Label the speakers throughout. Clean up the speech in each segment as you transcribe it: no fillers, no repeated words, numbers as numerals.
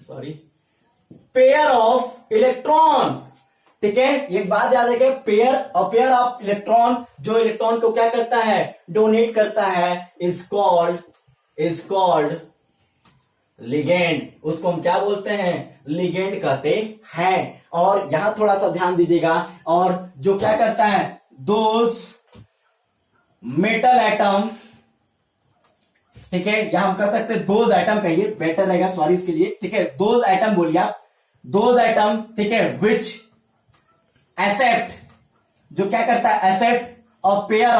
Speaker 1: Sorry, pair of electron. ठीक है, एक बात याद रखें, पेयर ऑफ इलेक्ट्रॉन जो इलेक्ट्रॉन को क्या करता है, डोनेट करता है, इज कॉल्ड लिगेंड। उसको हम क्या बोलते हैं, लिगेंड कहते हैं। और यहां थोड़ा सा ध्यान दीजिएगा, और जो क्या करता है, दोज मेटल एटम, ठीक है, यहां हम कह सकते हैं दोज एटम, कहिए बेटर रहेगा, सॉरी इसके लिए। ठीक है, दोज एटम बोलिए आप, दोज एटम, ठीक है, विच एक्सेप्ट, जो क्या करता है, एक्सेप्ट और पेयर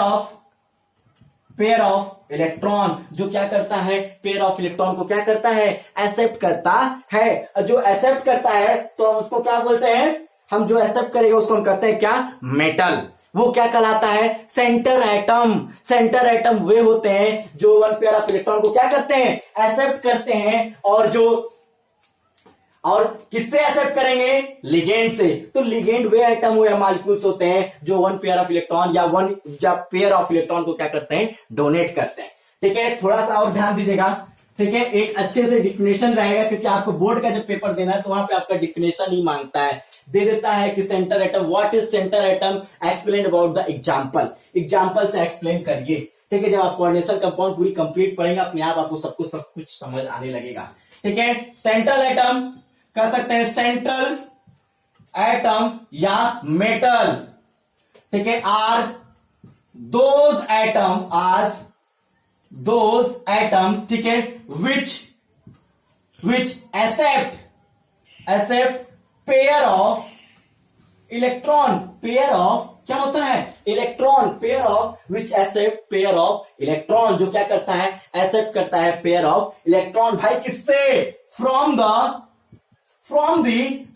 Speaker 1: ऑफ इलेक्ट्रॉन, जो क्या करता है, पेयर ऑफ इलेक्ट्रॉन को क्या करता है, एक्सेप्ट करता है। जो एक्सेप्ट करता है तो हम उसको क्या बोलते हैं, हम जो एक्सेप्ट करेगा उसको हम कहते हैं क्या, मेटल। वो क्या कहलाता है, सेंटर एटम। सेंटर एटम वे होते हैं जो वन पेयर ऑफ इलेक्ट्रॉन को क्या करते हैं, एक्सेप्ट करते हैं। और किससे एक्सेप्ट करेंगे, लिगेंड से। तो लिगेंड वे एटम या मॉलिक्यूल्स होते हैं जो वन पेयर ऑफ इलेक्ट्रॉन या पेयर ऑफ इलेक्ट्रॉन को क्या करते हैं, डोनेट करते हैं। ठीक है, थोड़ा सा और ध्यान दीजिएगा। ठीक है, एक अच्छे से डिफिनेशन रहेगा, क्योंकि आपको बोर्ड का जब पेपर देना है तो वहां पे आपका डिफिनेशन ही मांगता है, दे देता है कि centre atom, what is centre atom, explain about the example से एक्सप्लेन करिए। ठीक है, जब आप कोऑर्डिनेशन कंपाउंड पूरी कंप्लीट पढ़ेंगे, अपने आप आपको सब कुछ समझ आने लगेगा। ठीक है, सेंट्रल एटम कह सकते हैं, सेंट्रल एटम या मेटल। ठीक है, आर दोज एटम, ठीक है, which accept pair of electron, pair of क्या होता है, electron, pair of which accept pair of electron, जो क्या करता है, एक्सेप्ट करता है पेयर ऑफ इलेक्ट्रॉन। भाई किससे, फ्रॉम द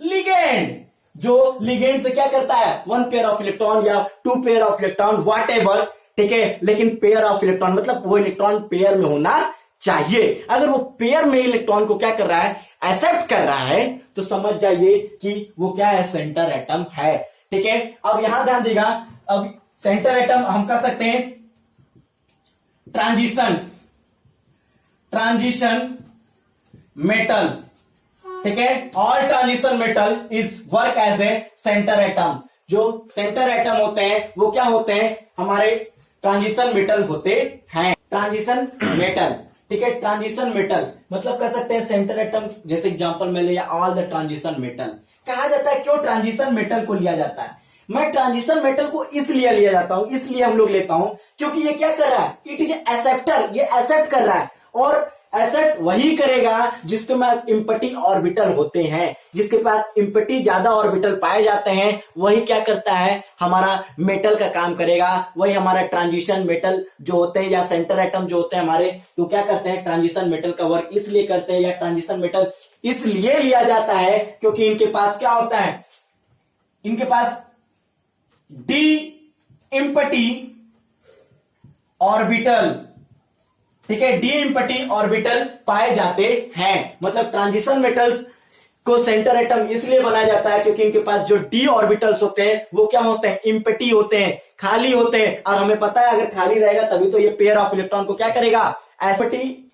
Speaker 1: लिगेंड, जो लिगेंड से क्या करता है, वन पेयर ऑफ इलेक्ट्रॉन या two pair of electron, whatever. ठीक है, लेकिन पेयर ऑफ इलेक्ट्रॉन मतलब वो इलेक्ट्रॉन पेयर में होना चाहिए। अगर वो पेयर में इलेक्ट्रॉन को क्या कर रहा है, एक्सेप्ट कर रहा है, तो समझ जाइए कि वो क्या है, सेंटर एटम है। ठीक है, अब यहां ध्यान देगा, अब सेंटर एटम हम कह सकते हैं ट्रांजिशन मेटल। ठीक है, all transition metal is work as a centre atom. जो सेंटर एटम होते हैं वो क्या होते हैं, हमारे ट्रांजिशन मेटल होते हैं, ट्रांजिशन मेटल। ठीक है, ट्रांजिशन मेटल मतलब कह सकते हैं सेंटर एटम, जैसे एग्जांपल में लिया ऑल द ट्रांजिशन मेटल। कहा जाता है क्यों ट्रांजिशन मेटल को लिया जाता है, मैं ट्रांजिशन मेटल को इसलिए लिया जाता हूं, इसलिए हम लोग लेता हूं क्योंकि ये क्या कर रहा है, इट इज एक्सेप्टर, ये एक्सेप्ट कर रहा है। और एक्सेप्ट वही करेगा जिसके पास इम्पटी ऑर्बिटल होते हैं, जिसके पास इम्पटी ज्यादा ऑर्बिटल पाए जाते हैं, वही क्या करता है, हमारा मेटल का काम करेगा। वही हमारा ट्रांजिशन मेटल जो होते हैं या सेंटर एटम जो होते हैं हमारे, तो क्या करते हैं, ट्रांजिशन मेटल का वर्क इसलिए करते हैं, या ट्रांजिशन मेटल इसलिए लिया जाता है क्योंकि इनके पास क्या होता है, इनके पास डी इम्पटी ऑर्बिटल। ठीक है, डी इम्पटी ऑर्बिटल पाए जाते हैं। मतलब ट्रांजिशन मेटल्स को सेंटर एटम इसलिए बनाया जाता है क्योंकि इनके पास जो डी ऑर्बिटल्स होते हैं वो क्या होते हैं, इम्पटी होते हैं, खाली होते हैं। और हमें पता है अगर खाली रहेगा तभी तो ये पेयर ऑफ इलेक्ट्रॉन को क्या करेगा, एम्पटी।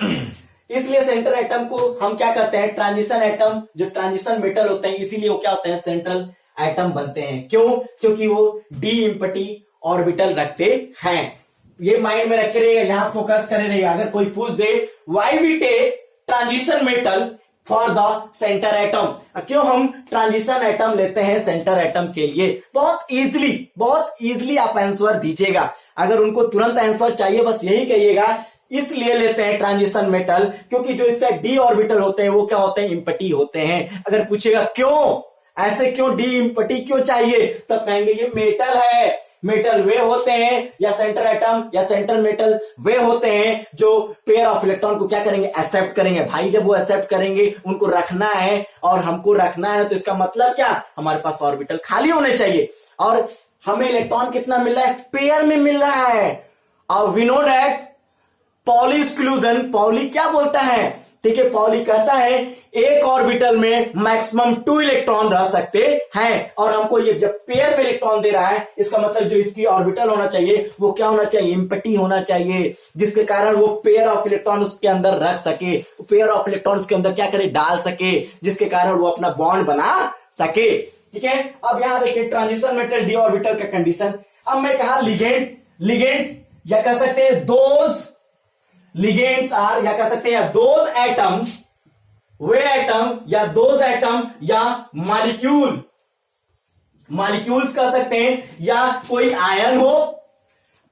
Speaker 1: इसलिए सेंटर एटम को हम क्या करते हैं, ट्रांजिशन एटम, जो ट्रांजिशन मेटल होते हैं इसीलिए वो क्या होते हैं, सेंट्रल एटम बनते हैं। क्यों, क्योंकि वो डी इम्पटी ऑर्बिटल रखते हैं। ये माइंड में रखे रहेगा, यहां फोकस करे रहेगा। अगर कोई पूछ दे why we take transition metal for the center atom, क्यों हम ट्रांजिशन एटम लेते हैं सेंटर एटम के लिए, बहुत इजीली आप आंसर दीजिएगा। अगर उनको तुरंत आंसर चाहिए बस यही कहिएगा, इसलिए लेते हैं ट्रांजिशन मेटल क्योंकि जो इसका डी ऑर्बिटल होते हैं वो क्या होते हैं, इम्पटी होते हैं। अगर पूछेगा क्यों, ऐसे क्यों डी इम्पटी क्यों चाहिए, तो कहेंगे ये मेटल है। मेटल वे होते हैं या सेंटर एटम या सेंटर मेटल वे होते हैं जो पेयर ऑफ इलेक्ट्रॉन को क्या करेंगे, एक्सेप्ट करेंगे। भाई जब वो एक्सेप्ट करेंगे, उनको रखना है और हमको रखना है, तो इसका मतलब क्या, हमारे पास ऑर्बिटल खाली होने चाहिए। और हमें इलेक्ट्रॉन कितना मिल रहा है, पेयर में मिल रहा है। और we know that Pauli exclusion, Pauli क्या बोलता है, ठीक है, पॉली कहता है एक ऑर्बिटल में मैक्सिमम 2 इलेक्ट्रॉन रह सकते हैं, और हमको ये जब पेयर में इलेक्ट्रॉन दे रहा है, इसका मतलब जो इसकी ऑर्बिटल होना चाहिए वो क्या होना चाहिए, एम्प्टी होना चाहिए, जिसके कारण वो पेयर ऑफ इलेक्ट्रॉन उसके अंदर रख सके, पेयर ऑफ इलेक्ट्रॉन उसके अंदर क्या करे, डाल सके, जिसके कारण वो अपना बॉन्ड बना सके। ठीक है, अब यहां देखिए ट्रांजिशन मेटल डी ऑर्बिटल का कंडीशन। अब मैं कहा लिगेंड्स या कह सकते हैं दोज लिगेंड्स आर, या कह सकते हैं दोज एटम, वे एटम या दोज एटम या मॉलिक्यूल्स कह सकते हैं, या कोई आयन हो,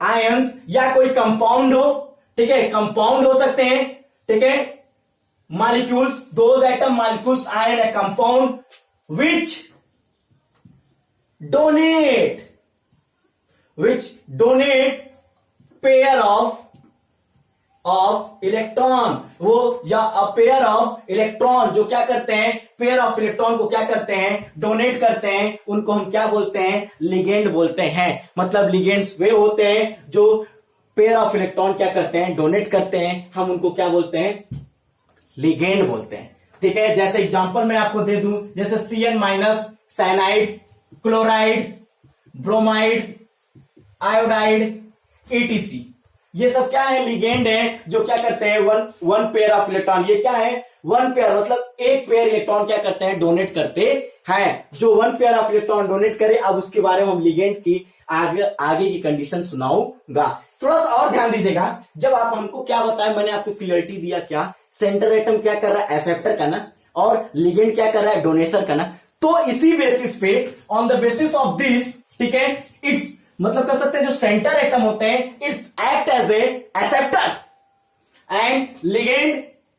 Speaker 1: आयंस, या कोई कंपाउंड हो, ठीक है, कंपाउंड हो सकते हैं, ठीक है, molecules, those atom, molecules, ion या compound which donate pair of electron, वो या a pair of electron जो क्या करते हैं, पेयर ऑफ इलेक्ट्रॉन को क्या करते हैं, डोनेट करते हैं, उनको हम क्या बोलते हैं, लिगेंड बोलते हैं। मतलब लिगेंड्स वे होते हैं जो पेयर ऑफ इलेक्ट्रॉन क्या करते हैं, डोनेट करते हैं, हम उनको क्या बोलते हैं, लिगेंड बोलते हैं। ठीक है, जैसे एग्जांपल मैं आपको दे दूं, जैसे CN- cyanide, chloride, bromide, iodide, ETC, ये सब क्या है, लिगेंड है जो क्या करते हैं, वन पेयर ऑफ इलेक्ट्रॉन, ये क्या है, वन पेयर, मतलब एक पेयर इलेक्ट्रॉन क्या करते हैं, डोनेट करते हैं। जो one pair of electron donate करे, अब उसके बारे में हम लिगेंड की आगे की कंडीशन सुनाऊंगा। थोड़ा सा और ध्यान दीजिएगा, जब आप हमको क्या बताया, मैंने आपको क्लियरिटी दिया, क्या सेंटर एटम क्या कर रहा है, एक्सेप्टर करना, और लिगेंड क्या कर रहा है, डोनेशन करना। तो इसी बेसिस पे, on the basis of this, ठीक है, इट्स मतलब कर सकते हैं जो सेंटर एटम होते हैं, it's act as a acceptor and ligand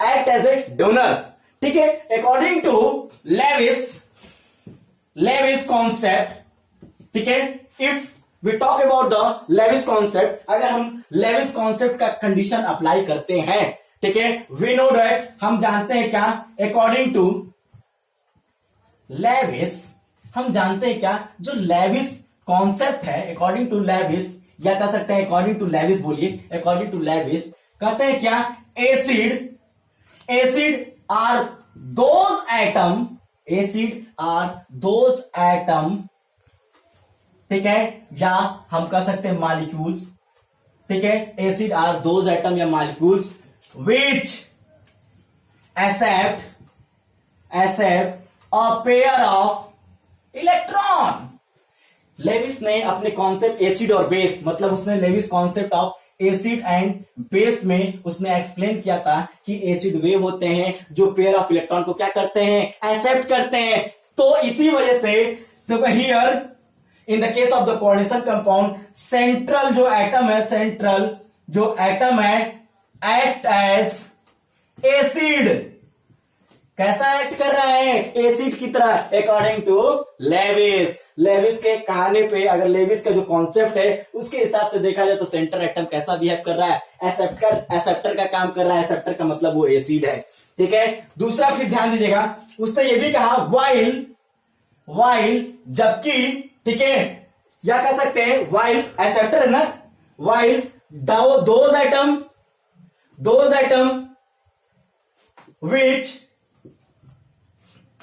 Speaker 1: act as a donor. ठीक है, अकॉर्डिंग टू लेविस कॉन्सेप्ट, ठीक है, if we talk about the Lewis concept, अगर हम लेविस कॉन्सेप्ट का कंडीशन अप्लाई करते हैं, ठीक है, वी नो दैट, हम जानते हैं क्या, अकॉर्डिंग टू लेविस, हम जानते हैं क्या, जो लेविस कॉन्सेप्ट है, अकॉर्डिंग टू लेविस, या कह सकते हैं अकॉर्डिंग टू लेविस, बोलिए अकॉर्डिंग टू लेविस, कहते हैं क्या, एसिड आर दोज एटम, ठीक है, या हम कह सकते हैं मॉलिक्यूल्स, ठीक है, एसिड आर दोज एटम या molecules which accept a pair of electron। Lewis ने अपने कॉन्सेप्ट एसिड और बेस, मतलब उसने Lewis concept of acid and base में उसने एक्सप्लेन किया था कि एसिड वे होते हैं जो पेयर ऑफ इलेक्ट्रॉन को क्या करते हैं, एक्सेप्ट करते हैं। तो इसी वजह से तो here in the case of the coordination compound, central जो एटम है एक्ट एज एसिड, कैसा एक्ट कर रहा है, एसिड की तरह, अकॉर्डिंग टू लेविस के कहने पे, अगर लेविस का जो कॉन्सेप्ट है उसके हिसाब से देखा जाए तो सेंटर एटम कैसा बिहेव कर रहा है, एक्सेप्टर का काम कर रहा है, एक्सेप्टर का मतलब वो एसिड है। ठीक है, दूसरा फिर ध्यान दीजिएगा, उसने ये भी कहा वाइल जबकि, ठीक है, या कह सकते हैं वाइल एक्सेप्टर है ना, while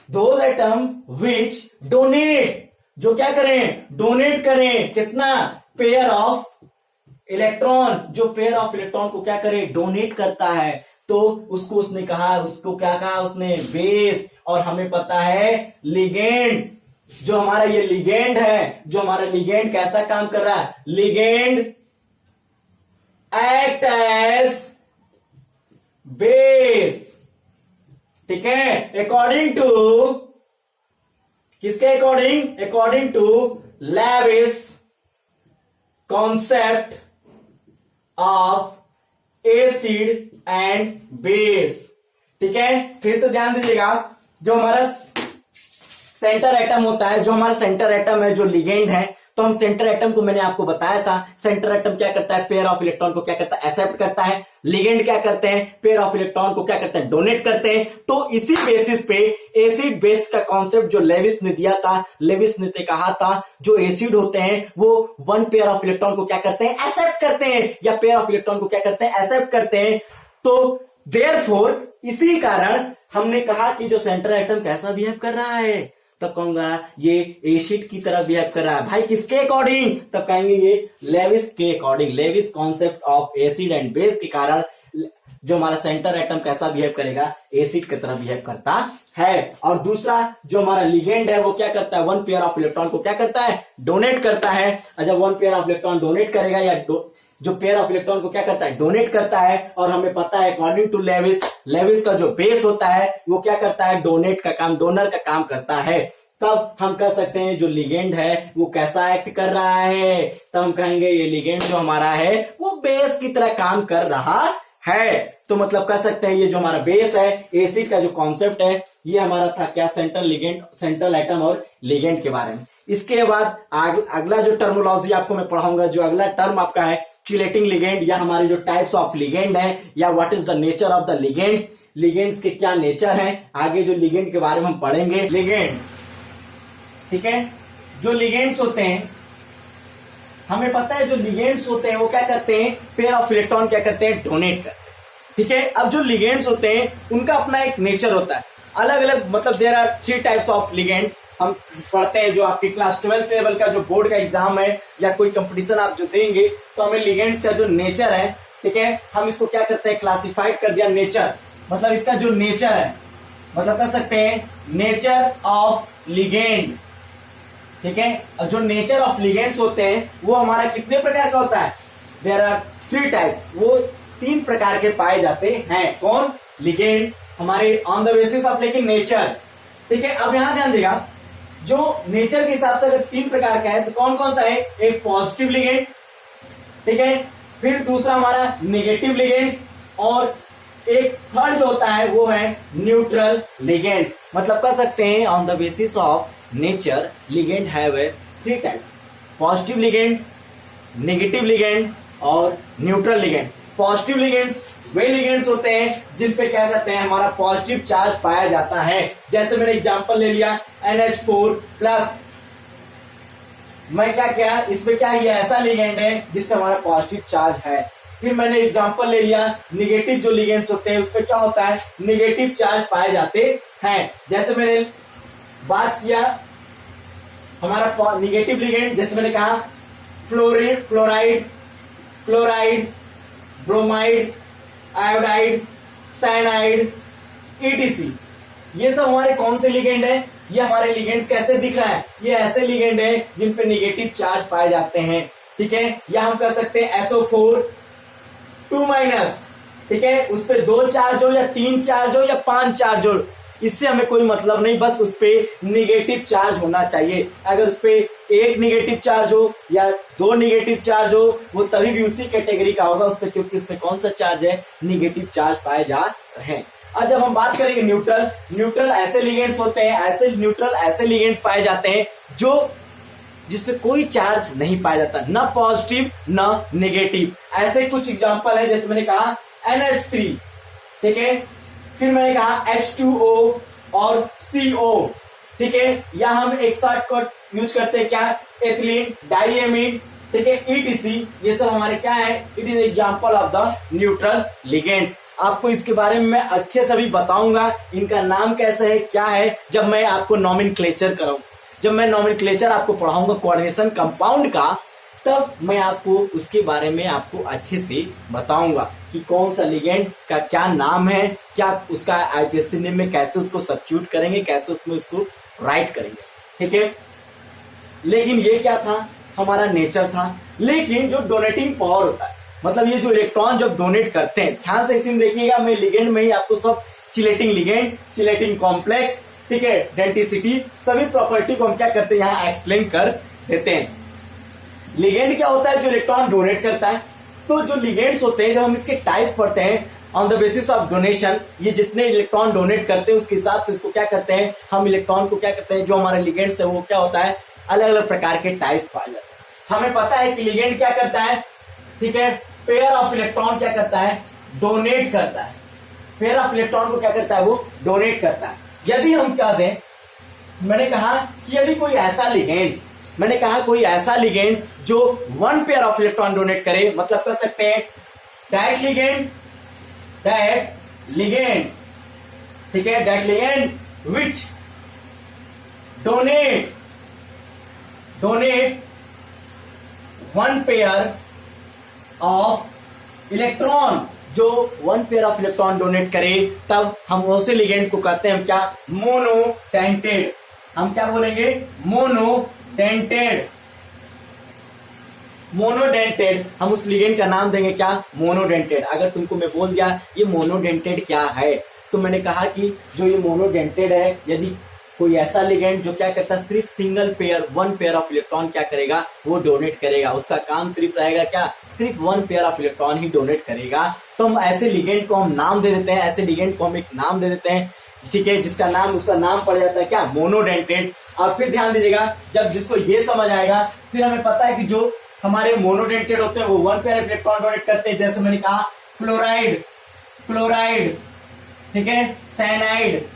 Speaker 1: those atom which donate, जो क्या करें, डोनेट करें, कितना, पेयर ऑफ इलेक्ट्रॉन, जो पेयर ऑफ इलेक्ट्रॉन को क्या करे, डोनेट करता है, तो उसको उसने कहा, उसको क्या कहा उसने, बेस। और हमें पता है लिगेंड, जो हमारा ये लिगेंड है, जो हमारा लिगेंड कैसा काम कर रहा है, लिगेंड एक्ट एज बेस। ठीक है, अकॉर्डिंग टू किसके according, according to Lewis concept of acid and base. ठीक है, फिर से ध्यान दीजिएगा, जो हमारा सेंटर एटम होता है, जो हमारा सेंटर एटम है, जो लिगेंड है, तो हम सेंटर एटम को मैंने आपको बताया था, सेंटर एटम क्या करता है, पेयर ऑफ इलेक्ट्रॉन को क्या करता है, एक्सेप्ट करता है। लिगेंड क्या करते हैं, पेयर ऑफ इलेक्ट्रॉन को क्या करते हैं, डोनेट करते हैं। तो इसी बेसिस पे एसिड बेस का कॉन्सेप्ट जो लेविस ने दिया था, लेविस ने कहा था जो एसिड होते हैं वो वन पेयर ऑफ इलेक्ट्रॉन को क्या करते हैं, एक्सेप्ट करते हैं, या पेयर ऑफ इलेक्ट्रॉन को क्या करते हैं, एक्सेप्ट करते हैं। तो देयरफॉर इसी कारण हमने कहा कि जो सेंट्रल एटम कैसा बिहेव कर रहा है, तब कहूंगा ये एसिड की तरह बिहेव कर रहा है। भाई किसके अकॉर्डिंग? तब कहेंगे ये लेविस के according. Lewis concept of acid and base के कारण जो हमारा सेंटर एटम कैसा बिहेव करेगा, एसिड की तरह बिहेव करता है। और दूसरा जो हमारा लिगेंड है वो क्या करता है, वन पेयर ऑफ इलेक्ट्रॉन को क्या करता है, डोनेट करता है। और जब one pair of electron donate करेगा या जो पेयर ऑफ इलेक्ट्रॉन को क्या करता है, डोनेट करता है। और हमें पता है अकॉर्डिंग टू लेविस, लेविस का जो बेस होता है वो क्या करता है, डोनेट का काम, डोनर का काम करता है। तब हम कह सकते हैं जो लिगेंड है वो कैसा एक्ट कर रहा है, तब हम कहेंगे ये लिगेंड जो हमारा है वो बेस की तरह काम कर रहा है। तो मतलब कह सकते हैं ये जो हमारा बेस है, एसिड का जो कॉन्सेप्ट है, ये हमारा था क्या, सेंट्रल लिगेंड, सेंट्रल एटम और लिगेंड के बारे में। इसके बाद अगला जो टर्मोलॉजी आपको मैं पढ़ाऊंगा, जो अगला टर्म आपका है चिलेटिंग लिगेंड, या हमारे जो टाइप्स ऑफ लिगेंड है, या what is the nature of the ligands, ligands के क्या नेचर हैं। आगे जो लिगेंड के बारे में हम पढ़ेंगे। लिगेंड, ठीक है, जो लिगेंड्स होते हैं हमें पता है, जो लिगेंड्स होते हैं वो क्या करते हैं, पेयर ऑफ इलेक्ट्रॉन क्या करते हैं, डोनेट करते हैं। ठीक है, अब जो लिगेंड्स होते हैं उनका अपना एक नेचर होता है, अलग अलग, मतलब there are 3 types of ligands. हम पढ़ते हैं जो आपकी क्लास 12th लेवल का जो बोर्ड का एग्जाम है या कोई कंपटीशन आप जो देंगे, तो हमें लिगेंड्स का जो नेचर है, ठीक है, हम इसको क्या करते हैं, क्लासिफाइड कर दिया नेचर, मतलब इसका जो नेचर है, मतलब कह सकते हैं नेचर ऑफ लिगेंड। ठीक है, और जो नेचर ऑफ लिगेंड्स होते हैं वो हमारा कितने प्रकार का होता है, देयर आर 3 टाइप्स, वो 3 प्रकार के पाए जाते हैं। कौन, लिगेंड हमारे ऑन द बेसिस ऑफ लेकिन नेचर। ठीक है, अब यहां ध्यान देगा, जो नेचर के हिसाब से अगर 3 प्रकार का है तो कौन कौन सा है, एक पॉजिटिव लिगेंड, ठीक है, फिर दूसरा हमारा नेगेटिव लिगेंड्स, और एक थर्ड जो होता है वो है न्यूट्रल लिगेंड्स। मतलब कह सकते हैं on the basis of nature ligand have 3 types, positive ligand, negative ligand और न्यूट्रल लिगेंड। पॉजिटिव लिगेंड्स वे लिगेंड्स होते हैं जिन पे क्या करते हैं, हमारा पॉजिटिव चार्ज पाया जाता है। जैसे मैंने एग्जांपल ले लिया NH4+, मैं क्या किया, इसमें क्या, ये ऐसा लिगेंड है जिसपे हमारा पॉजिटिव चार्ज है। फिर मैंने एग्जांपल ले लिया निगेटिव जो लिगेंड्स होते हैं, उसपे क्या होता है, निगेटिव चार्ज पाए जाते हैं। जैसे मैंने बात किया हमारा निगेटिव लिगेंड, जैसे मैंने कहा fluoride, chloride, bromide, iodide, cyanide, ETC, ये सब हमारे कौन से लिगेंड है, ये हमारे लिगेंड्स कैसे दिख रहा है, ये ऐसे लिगेंड है जिन पे निगेटिव चार्ज पाए जाते हैं। ठीक है, या हम कर सकते हैं SO4 2-, ठीक है, उस पे 2 चार्ज हो या 3 चार्ज हो या 5 चार्ज हो, इससे हमें कोई मतलब नहीं, बस उस पे निगेटिव चार्ज होना चाहिए। अगर उस पे 1 निगेटिव चार्ज हो या 2 निगेटिव चार्ज हो, वो तभी भी उसी कैटेगरी का होगा उस पे, क्योंकि उस पे कौन सा चार्ज है, निगेटिव चार्ज पाए जा रहे हैं। और जब हम बात करेंगे न्यूट्रल, न्यूट्रल ऐसे लिगेंड्स होते हैं, ऐसे न्यूट्रल ऐसे लिगेंड्स पाए जाते हैं जो जिसपे कोई चार्ज नहीं पाया जाता, ना पॉजिटिव ना नेगेटिव। ऐसे कुछ एग्जांपल है, जैसे मैंने कहा NH3, ठीक है, फिर मैंने कहा H2O और CO, ठीक है, या हम एक शॉर्टकट यूज करते हैं क्या, एथिलीन डाइएमीन, ठीक है, ETC, ये सब हमारे क्या है, it is example of the neutral ligands. आपको इसके बारे में मैं अच्छे से भी बताऊंगा, इनका नाम कैसे है, क्या है, जब मैं आपको नॉमेनक्लेचर कराऊं, जब मैं नॉमेनक्लेचर आपको पढ़ाऊंगा कोऑर्डिनेशन कंपाउंड का, तब मैं आपको उसके बारे में आपको अच्छे से बताऊंगा कि कौन सा लिगेंड का क्या नाम है, क्या उसका IPSC नेम में कैसे उसको सब्स्टिट्यूट करेंगे, कैसे उसमें उसको राइट करेंगे। ठीक है, लेकिन ये क्या था, हमारा नेचर था। लेकिन जो डोनेटिंग पावर होता है, मतलब ये जो इलेक्ट्रॉन जब डोनेट करते हैं, ध्यान से इसी में देखिएगा, मैं लिगेंड में ही आपको सब चिलेटिंग लिगेंड, चिलेटिंग कॉम्प्लेक्स, ठीक है, डेंसिटी, सभी प्रॉपर्टी को हम क्या करते हैं यहाँ एक्सप्लेन कर देते हैं। लिगेंड क्या होता है, जो इलेक्ट्रॉन डोनेट करता है। तो जो लिगेंड्स होते हैं, जब हम इसके टाइप्स पढ़ते हैं on the basis of donation, ये जितने इलेक्ट्रॉन डोनेट करते हैं उसके हिसाब से इसको क्या करते हैं, हम इलेक्ट्रॉन को क्या करते हैं, जो हमारे लिगेंड्स है वो क्या होता है, अलग अलग प्रकार के टाइप्स पाए जाते हैं। हमें पता है कि लिगेंड क्या करता है, ठीक है, पेयर ऑफ इलेक्ट्रॉन क्या करता है, डोनेट करता है, पेयर ऑफ इलेक्ट्रॉन को क्या करता है, वो डोनेट करता है। यदि हम क्या दें, मैंने कहा कि यदि कोई ऐसा लिगेंड्स, मैंने कहा कोई ऐसा लिगेंड जो 1 पेयर ऑफ इलेक्ट्रॉन डोनेट करे, मतलब कर सकते हैं दैट लिगेंड दैट लिगेंड, ठीक है, that ligand which donate one pair of electron, जो one pair of electron donate करे, तब हम उसी लिगेंड को कहते हैं हम क्या, मोनोडेंटेड। हम क्या बोलेंगे, मोनोडेंटेड। मोनोडेंटेड, हम उस लिगेंड का नाम देंगे क्या, मोनोडेंटेड। अगर तुमको मैं बोल दिया ये मोनोडेंटेड क्या है, तो मैंने कहा कि जो ये मोनोडेंटेड है, यदि कोई ऐसा लिगेंड जो क्या करता है, सिर्फ single pair, one pair of electron क्या करेगा, वो डोनेट करेगा, उसका काम सिर्फ रहेगा क्या, सिर्फ one pair of electron he donate करेगा, तो हम ऐसे लिगेंड को हम नाम दे देते हैं, ऐसे लिगेंड को हम एक नाम दे देते हैं, ठीक है, जिसका नाम, उसका नाम पड़ जाता है क्या, मोनोडेंटेड। और फिर ध्यान दीजिएगा, जब जिसको ये समझ आएगा, फिर हमें पता है कि जो हमारे मोनोडेंटेड होते हैं वो वन पेयर इलेक्ट्रॉन डोनेट करते हैं, जैसे मैंने कहा फ्लोराइड, क्लोराइड, ठीक है, साइनाइड,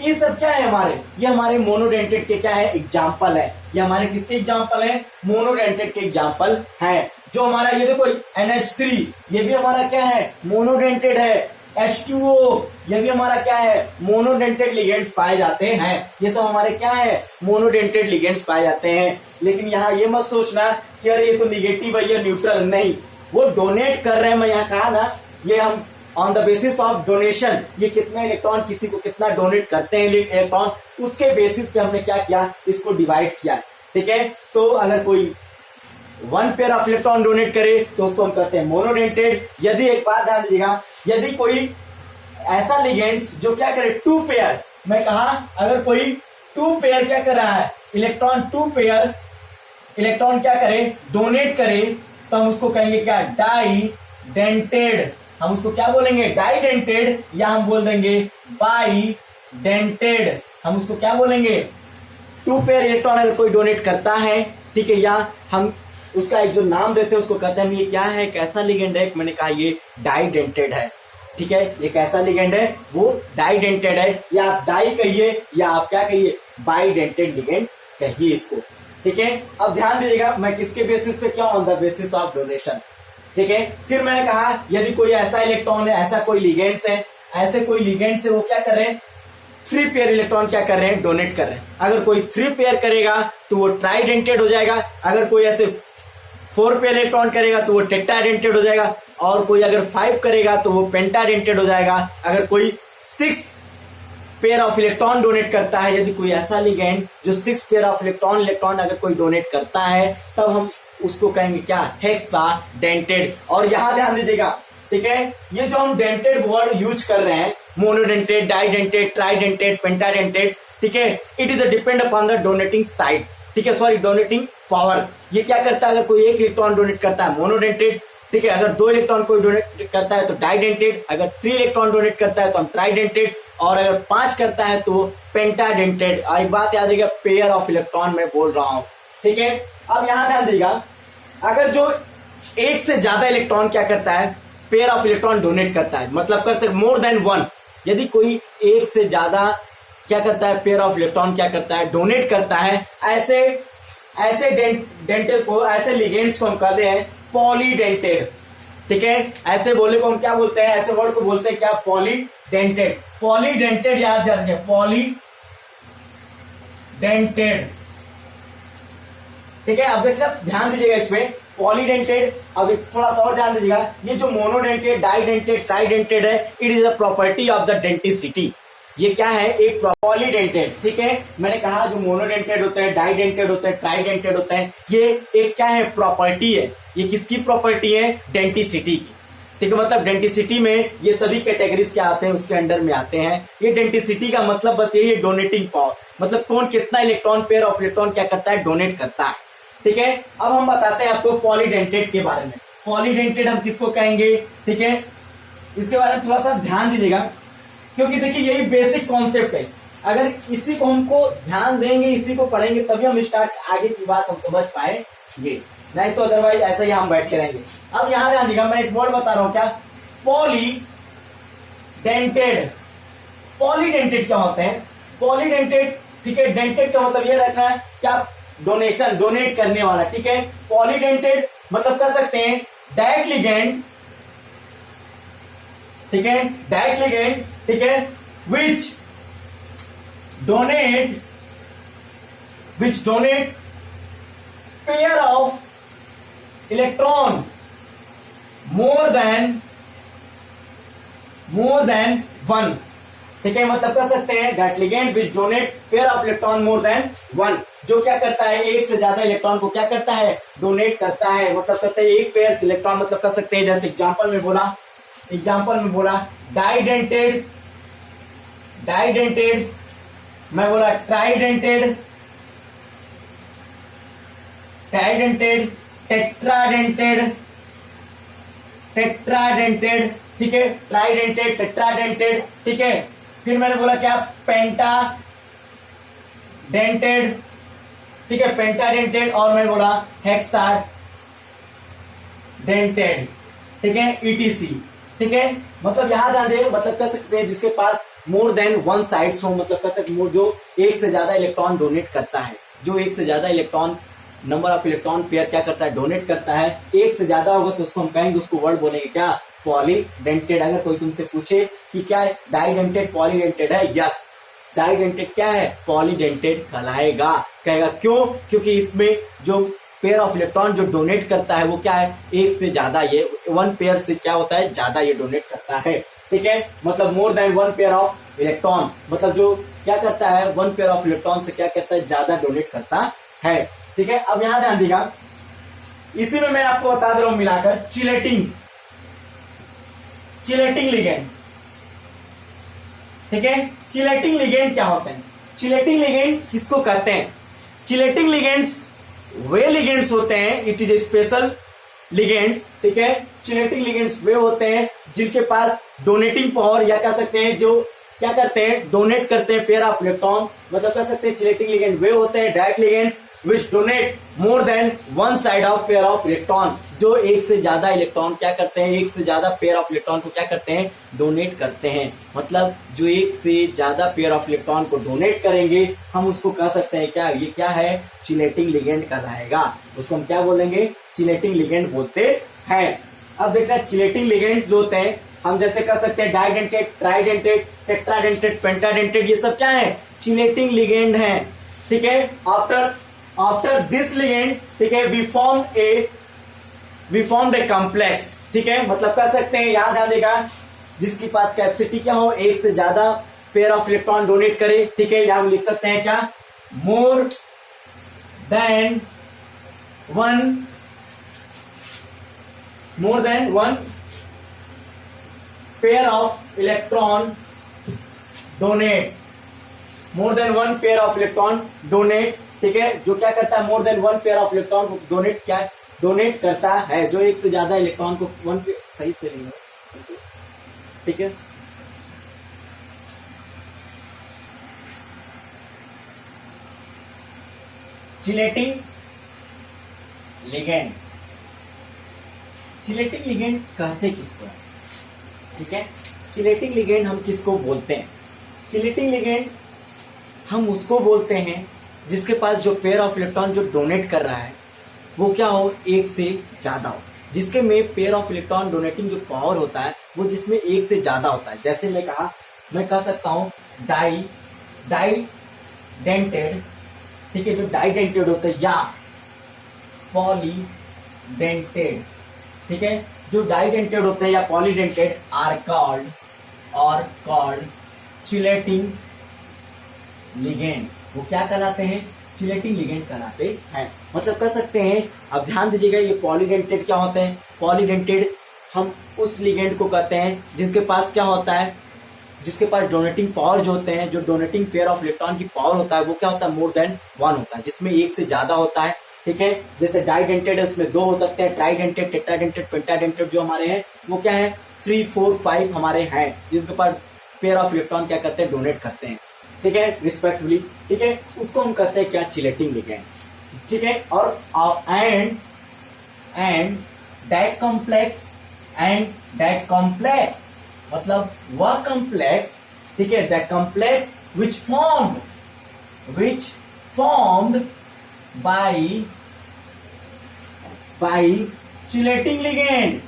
Speaker 1: ये सब क्या है हमारे, ये हमारे मोनोडेंटेड के क्या है, एग्जाम्पल है। ये हमारे किसके एग्जाम्पल है, मोनोडेंटेड के एग्जाम्पल है। जो हमारा ये देखो NH3, ये भी हमारा क्या है, मोनोडेंटेड है। H2O, ये भी हमारा क्या है, मोनोडेंटेड लिगेंड्स पाए जाते हैं। ये सब हमारे क्या है, मोनोडेंटेड लिगेंड्स पाए जाते हैं। लेकिन यहाँ ये मत सोचना कि अरे ये तो निगेटिव है, ये न्यूट्रल, नहीं, वो डोनेट कर रहे हैं। मैं यहाँ कहा ना, ये हम on the basis of donation, ये कितने इलेक्ट्रॉन, किसी को कितना डोनेट करते हैं इलेक्ट्रॉन, उसके बेसिस पे हमने क्या किया, इसको डिवाइड किया, ठीक है। तो अगर कोई one pair of electron donate करे तो उसको हम कहते हैं मोनोडेंटेड। यदि, एक बात ध्यान दीजिएगा, यदि कोई ऐसा लिगेंड्स जो क्या करे, टू पेयर, मैं कहा अगर कोई टू पेयर क्या कर रहा है, इलेक्ट्रॉन टू पेयर इलेक्ट्रॉन क्या करे, डोनेट करे, तो हम उसको कहेंगे क्या, डाइडेंटेड। हम उसको क्या बोलेंगे, डाइडेंटेड, या हम बोल देंगे बाइडेंटेड। हम उसको क्या बोलेंगे, टू पेयर इलेक्ट्रॉन अगर कोई डोनेट करता है, ठीक है, या हम उसका एक जो नाम देते हैं उसको कहते हैं ये क्या है, कैसा लिगेंड है, मैंने कहा ये डाइडेंटेड है, ठीक है, ये कैसा लिगेंड है, वो डाइडेंटेड है, या आप डाई कहिए या आप क्या कहिए, बाइडेंटेड लिगेंड कहिए इसको, ठीक है। अब ध्यान दीजिएगा, मैं किसके बेसिस पे, क्या, on the basis of donation, ठीक है। फिर मैंने कहा यदि कोई ऐसा इलेक्ट्रॉन है, ऐसा कोई लिगेंड्स है, ऐसे कोई लिगेंड्स है, वो क्या कर रहे हैं, थ्री पेयर इलेक्ट्रॉन क्या कर रहे हैं, डोनेट कर रहे हैं। अगर कोई थ्री पेयर करेगा तो वो ट्राइडेंटेड हो जाएगा, अगर कोई ऐसे फोर पेयर इलेक्ट्रॉन करेगा तो वो टेट्राडेंटेड हो जाएगा, और कोई अगर फाइव करेगा तो वो पेंटाडेंटेड हो जाएगा। अगर कोई six pair of electron donate करता है, यदि कोई ऐसा लिगेंड जो सिक्स पेयर ऑफ इलेक्ट्रॉन अगर कोई डोनेट करता है, तब हम उसको कहेंगे क्या, हेक्साडेंटेड। और यहां ध्यान दीजिएगा, ठीक है, ये जो हम डेंटेड वर्ड यूज कर रहे हैं, मोनोडेंटेड, डाइडेंटेड, ट्राइडेंटेड, पेंटाडेंटेड, ठीक है, it is depend upon the donating side, ठीक है, सॉरी, डोनेटिंग पावर। ये क्या करता है, अगर कोई एक इलेक्ट्रॉन डोनेट करता है, मोनोडेंटेड, ठीक है, अगर दो इलेक्ट्रॉन कोई डोनेट करता है तो डाइडेंटेड, अगर थ्री इलेक्ट्रॉन डोनेट करता है तो हम ट्राइडेंटेड, और अगर पांच करता है तो पेंटाडेंटेड। और एक बात याद रखिएगा, पेयर ऑफ इलेक्ट्रॉन मैं बोल रहा हूं, ठीक है। अब यहां ध्यान दीजिएगा, अगर जो एक से ज्यादा इलेक्ट्रॉन क्या करता है, पेयर ऑफ इलेक्ट्रॉन डोनेट करता है, मतलब करते मोर देन वन, यदि कोई एक से ज्यादा क्या करता है, पेयर ऑफ इलेक्ट्रॉन क्या करता है, डोनेट करता है, ऐसे डेंटेल को, ऐसे लिगेंड्स को हम कहते हैं पॉलीडेंटेड, ठीक है। ऐसे बोले को हम क्या बोलते हैं, ऐसे वर्ड को बोलते हैं क्या, पॉलीडेंटेड। पॉलीडेंटेड याद रखिए, पॉलीडेंटेड, ठीक है। अब देखिए, ध्यान दीजिएगा इसमें, पॉलीडेंटेड। अब थोड़ा सा और ध्यान दीजिएगा, ये जो मोनोडेंटेड, डाइडेंटेड, ट्राइडेंटेड है, it is a property of the denticity. ये क्या है, एक पॉलीडेंटेड, ठीक है। मैंने कहा जो मोनोडेंटेड होते हैं, डाइडेंटेड होते हैं, ट्राइडेंटेड होते हैं, ये एक क्या है, प्रॉपर्टी है। ये किसकी प्रॉपर्टी है, डेंटिसिटी की, ठीक है। मतलब डेंटिसिटी में ये सभी कैटेगरीज क्या आते हैं, उसके अंडर में आते हैं। ये डेंटिसिटी का मतलब बस यही है, डोनेटिंग पावर, मतलब कौन कितना इलेक्ट्रॉन, पेयर ऑफ इलेक्ट्रॉन क्या करता है, डोनेट करता है, ठीक है। अब हम बताते हैं आपको पॉलीडेंटेड के बारे में। पॉलीडेंटेड हम किसको कहेंगे, ठीक है, इसके बारे में थोड़ा सा ध्यान दीजिएगा, क्योंकि देखिए यही बेसिक कॉन्सेप्ट है। अगर इसी को हमको ध्यान देंगे, इसी को पढ़ेंगे, तभी हम स्टार्ट आगे की बात हम समझ पाएंगे, नहीं तो अदरवाइज ऐसे ही हम बैठ के रहेंगे। अब यहां ध्यान दीजिएगा, मैं एक वर्ड बता रहा हूं, क्या, पॉलीडेंटेड। पॉलीडेंटेड क्या होते हैं, पॉलीडेंटेड, ठीक है। डेंटेड का मतलब ये रखना है क्या, डोनेशन, डोनेट करने वाला, ठीक है। पॉलीडेंटेड मतलब कर सकते हैं दैट लिगेंड ठीक है, दैट लिगेंड, ठीक है, which donate pair of electron more than one, ठीक है, मतलब कर सकते हैं that ligand which donate pair of electron more than one, जो क्या करता है, एक से ज्यादा इलेक्ट्रॉन को क्या करता है, डोनेट करता है, मतलब करते हैं एक पेयर इलेक्ट्रॉन, मतलब कर सकते हैं जैसे एग्जांपल में बोला डाइडेंटेड, मैं बोला ट्राइडेंटेड, टेट्राडेंटेड, ठीक है, ट्राइडेंटेड, टेट्राडेंटेड, ठीक है, फिर मैंने बोला क्या, पेंटाडेंटेड, ठीक है, पेंटाडेंटेड, और मैंने बोला हेक्साडेंटेड, ठीक है, ईटीसी, ठीक है, मतलब यहां ध्यान दें, मतलब कर सकते हैं जिसके पास मोर देन वन साइड्स हो, मतलब कर सकते जो एक से ज्यादा इलेक्ट्रॉन डोनेट करता है, जो एक से ज्यादा electron, number of electron pair क्या करता है, डोनेट करता है, एक से ज्यादा होगा तो उसको हम कहेंगे, उसको वर्ड बोलेंगे क्या, पॉलीडेंटेड। अगर कोई तुमसे पूछे कि क्या है डाइडेंटेड पॉलीडेंटेड है, यस, डाइडेंटेड क्या है, पॉलीडेंटेड कहलाएगा, कहेगा क्यों, क्योंकि इसमें जो पेयर ऑफ इलेक्ट्रॉन जो डोनेट करता है वो क्या है, एक से ज्यादा, ये वन पेयर से क्या होता है, ज्यादा ये डोनेट करता है, ठीक है, मतलब मोर than one pair of electron, मतलब जो क्या करता है, वन पेयर ऑफ इलेक्ट्रॉन से क्या करता है, ज्यादा डोनेट करता है, ठीक है। अब यहां ध्यान दीजिएगा, इसी में मैं आपको बता दे रहा हूं मिलाकर, चिलेटिंग लिगेंड, ठीक है, चिलेटिंग लिगेंड क्या होते हैं, चिलेटिंग लिगेंड किसको कहते हैं, चिलेटिंग लिगेंड्स वे लिगेंड्स होते हैं, it is A special ligands, ठीक है, चिलेटिंग लिगेंड्स वे होते हैं जिनके पास डोनेटिंग पावर, या कह सकते हैं जो क्या करते हैं, डोनेट करते हैं पेयर ऑफ इलेक्ट्रॉन, मतलब कह सकते हैं चिलेटिंग लिगेंड वे होते हैं direct ligands which donate more than one side of pair of electron, जो एक से ज्यादा इलेक्ट्रॉन क्या करते हैं, एक से ज्यादा पेयर ऑफ इलेक्ट्रॉन को क्या करते हैं, डोनेट करते हैं, मतलब जो एक से ज्यादा पेयर ऑफ इलेक्ट्रॉन को डोनेट करेंगे हम उसको कह सकते हैं क्या, ये क्या है, चिलेटिंग लिगेंड कहलाएगा, उसको हम क्या बोलेंगे, चिलेटिंग लिगेंड बोलते हैं। अब देखना चिलेटिंग लिगेंड जो होते हैं, हम जैसे कर सकते हैं डाइडेंटेड, ट्राइडेंटेड, टेट्राडेंटेड, पेंटाडेंटेड, ये सब क्या है, चिलेटिंग लिगेंड है, ठीक है। आफ्टर दिस लिगेंड, ठीक है, वी फॉर्म ए कॉम्प्लेक्स, ठीक है, मतलब कर सकते हैं, याद आएगा, जिसके पास कैपेसिटी क्या हो, एक से ज्यादा पेयर ऑफ इलेक्ट्रॉन डोनेट करे, ठीक है, या हम लिख सकते हैं क्या, मोर than one pair of electron donate, more than one pair of electron donate, ठीक है, जो क्या करता है, मोर than one pair of electron को डोनेट करता है, जो एक से ज्यादा इलेक्ट्रॉन को सही से लेंगे, ठीक है, चिलेटिंग लिगेंड कहते किसको, ठीक है, चिलेटिंग लिगेंड हम किसको बोलते हैं, चिलेटिंग लिगेंड हम उसको बोलते हैं जिसके पास जो पेयर ऑफ इलेक्ट्रॉन जो डोनेट कर रहा है वो क्या हो, एक से ज्यादा हो, जिसके में पेयर ऑफ इलेक्ट्रॉन डोनेटिंग जो पावर होता है वो जिसमें एक से ज्यादा होता है, जैसे मैं कह सकता हूं डाइडेंटेड, ठीक है, जो डाइडेंटेड होता है, या पॉलीडेंटेड, ठीक है, जो डाइडेंटेड होते हैं या polydentate are called chelating ligand, वो क्या कहलाते हैं, चिलेटिंग लिगेंड कहलाते हैं, मतलब कर सकते हैं। अब ध्यान दीजिएगा, ये पॉलीडेंटेड क्या होते हैं, पॉलीडेंटेड हम उस लिगेंड को कहते हैं जिनके पास क्या होता है, जिसके पास डोनेटिंग पावर जो होते हैं, जो डोनेटिंग पेयर ऑफ इलेक्ट्रॉन की पावर होता है वो क्या होता है, मोर देन वन होता है, जिसमें एक से ज्यादा होता है, ठीक है, जैसे डाइडेंटेड है उसमें दो हो सकते हैं, ट्राइडेंटेड, टेट्राडेंटेड, पेंटाडेंटेड जो हमारे हैं वो क्या है, 3, 4, 5 हमारे हैं, जिनके पास पेयर ऑफ इलेक्ट्रॉन क्या करते हैं, डोनेट करते हैं, ठीक है, रिस्पेक्टिवली, ठीक है, उसको हम कहते हैं क्या, चिलेटिंग लिगेंड, ठीक है। और एंड दैट कॉम्प्लेक्स मतलब वह कॉम्प्लेक्स, ठीक है, that complex which formed by chelating ligand,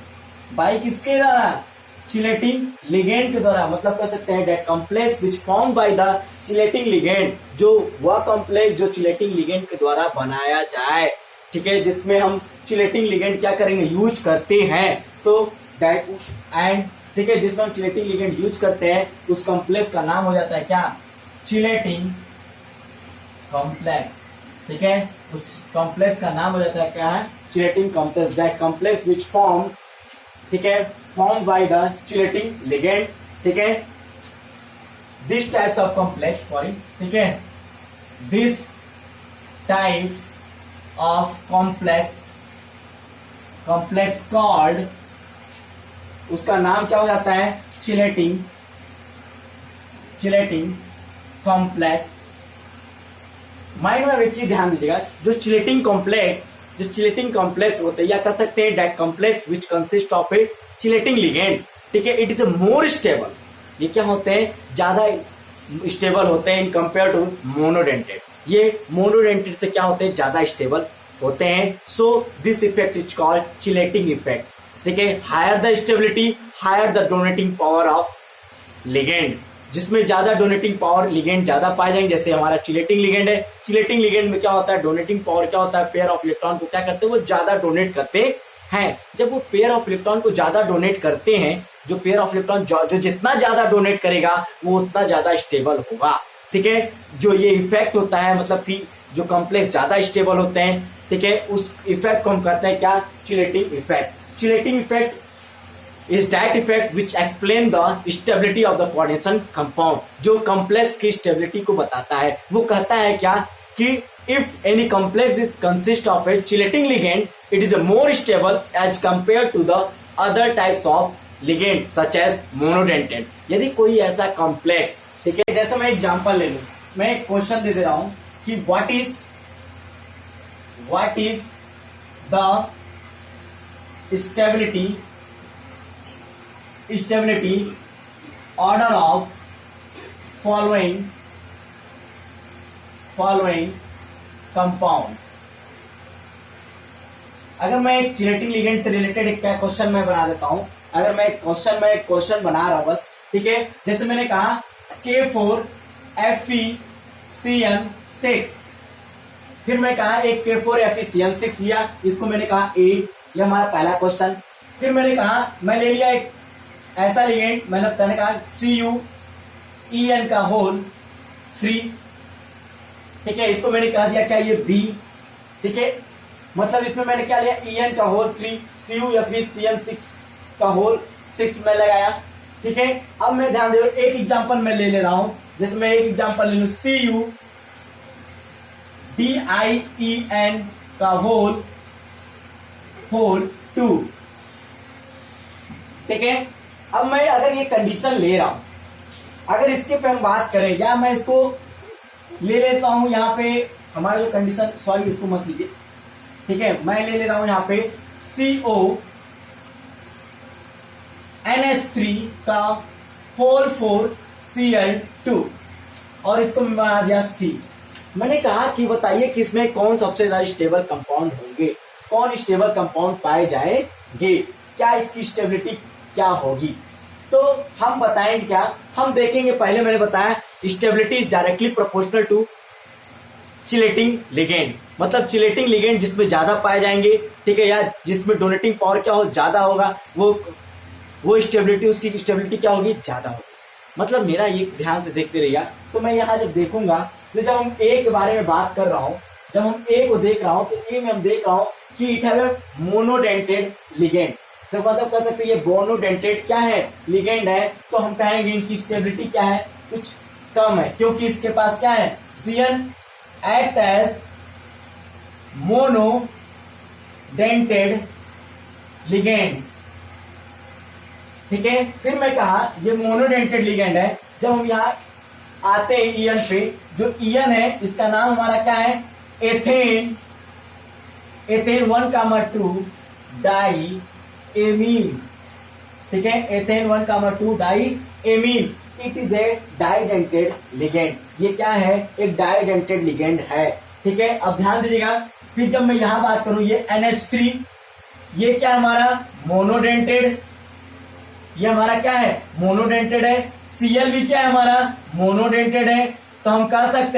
Speaker 1: by किसके द्वारा, चिलेटिंग लिगेंड के द्वारा, मतलब कह सकते हैं that complex which form by the chelating ligand, जो वह कॉम्प्लेक्स जो चिलेटिंग लिगेंड के द्वारा बनाया जाए, ठीक है, जिसमें हम चिलेटिंग लिगेंड क्या करेंगे, यूज करते हैं, तो दैट एंड ठीक है, जिसमें हम चिलेटिंग लिगेंड यूज करते हैं उस कॉम्प्लेक्स का नाम हो जाता है क्या, चिलेटिंग कॉम्प्लेक्स, ठीक है, उस कॉम्प्लेक्स का नाम हो जाता है क्या है, chelating complex, that complex which form, ठीक है, form by the chelating ligand, ठीक है, this types of complex, sorry, ठीक है, this type of complex called, उसका नाम क्या हो जाता है, चिलेटिंग कॉम्प्लेक्स। माइंड में एक चीज ध्यान दीजिएगा, जो चिलेटिंग कॉम्प्लेक्स होते हैं, या कह सकते हैं that complex which consist of A chelating ligand, ठीक है, इट इज मोर स्टेबल, ये क्या होते हैं, ज्यादा स्टेबल होते हैं इन कंपेयर टू मोनोडेंटेड, ये मोनोडेंटेड से क्या होते हैं, ज्यादा स्टेबल होते हैं, so this effect is called chelating effect, ठीक है, higher the stability higher the donating power of ligand, जिसमें ज्यादा डोनेटिंग पावर लिगेंड ज्यादा पाए जाएंगे, जैसे हमारा चिलेटिंग लिगेंड है, चिलेटिंग लिगेंड में क्या होता है, डोनेटिंग पावर क्या होता है, पेयर ऑफ इलेक्ट्रॉन को क्या करते हैं, वो ज्यादा डोनेट करते हैं, जब वो पेयर ऑफ इलेक्ट्रॉन को ज्यादा डोनेट करते हैं, जो पेयर ऑफ इलेक्ट्रॉन जो जितना ज्यादा डोनेट करेगा वो उतना ज्यादा स्टेबल होगा, ठीक है, जो ये इफेक्ट होता है, मतलब कि जो कॉम्प्लेक्स ज्यादा स्टेबल होते हैं, ठीक है, उस इफेक्ट को हम कहते हैं क्या, chelating effect. Chelating effect is that effect which explain the stability of the coordination compound, जो complex की stability को बताता है, वो कहता है क्या कि if any complex is consist of a chelating ligand, it is a more stable as compared to the other types of ligand such as monodentate। यदि कोई ऐसा complex, ठीक है, जैसे मैं एग्जांपल ले लूं, मैं एक क्वेश्चन दे रहा हूं कि what is the stability order of following compound। अगर मैं एक चिलेटिंग लिगेंड से रिलेटेड एक क्या क्वेश्चन मैं बना देता हूं, अगर मैं एक क्वेश्चन बना रहा हूं बस, ठीक है, जैसे मैंने कहा K4FeCN6, फिर मैं कहा एक K4FeCN6 लिया, इसको मैंने कहा A, ये हमारा पहला क्वेश्चन। फिर मैंने कहा मैं ले लिया एक ऐसा लिगेंड, मैंने कहा CuEn का होल 3, ठीक है, इसको मैंने कहा दिया क्या, ये B, ठीक है, मतलब इसमें मैंने क्या लिया, En का होल 3, CuFeCN6 का होल 6 में लगाया, ठीक है। अब मैं ध्यान दे, एक एग्जांपल मैं ले रहा हूं, जैसे मैं एक एग्जांपल ले लूं CuDien का होल 2, ठीक है। अब मैं अगर ये कंडीशन ले रहा हूं, अगर इसके पे हम बात करें, या मैं इसको ले लेता हूं यहाँ पे हमारा जो कंडीशन, सॉरी इसको मत लीजिए, ठीक है, मैं ले रहा हूं यहाँ पे CONH3 का होल 4Cl2 और इसको मैं बना दिया C। मैंने कहा कि बताइए कि इसमें कौन सबसे ज्यादा स्टेबल कंपाउंड होंगे, कौन स्टेबल कंपाउंड पाए जाएंगे, क्या इसकी स्टेबिलिटी क्या होगी, तो हम बताएंगे क्या, हम देखेंगे, पहले मैंने बताया stability is directly proportional to chelating ligand, मतलब चिलेटिंग लिगेंड जिसमें ज्यादा पाए जाएंगे, ठीक है, या जिसमें डोनेटिंग पावर क्या हो, ज्यादा होगा, वो स्टेबिलिटी, उसकी स्टेबिलिटी क्या होगी, ज्यादा होगी। मतलब मेरा ये ध्यान से देखते रहिएगा, तो मैं यहाँ जब देखूंगा, तो जब हम ए के बारे में बात कर रहा हूं, जब हम ए को देख रहा हूं, तो ए में हम देख रहा हूं कि it have a monodentate ligand, तो मतलब कह सकते हैं ये मोनोडेंटेड क्या है, लिगेंड है, तो हम कहेंगे इनकी स्टेबिलिटी क्या है, कुछ कम है, क्योंकि इसके पास क्या है, CN act as monodentate ligand, ठीक है। फिर मैं कहा ये मोनोडेंटेड लिगेंड है, जब हम यहाँ आते हैं EN पे, जो EN है इसका नाम हमारा क्या है, एथेन 1,2 डाई एमीन, ठीक है, ethane 1,2 di amine, it is a didentate ligand, ये क्या है, एक डाइडेंटेड लिगेंड है, ठीक है। अब ध्यान दीजिएगा, फिर जब मैं यहां बात करूं, ये NH3, ये क्या हमारा मोनोडेंटेड, ये हमारा क्या है, मोनोडेंटेड है। Cl भी क्या है हमारा, मोनोडेंटेड है। तो हम कह सकते हैं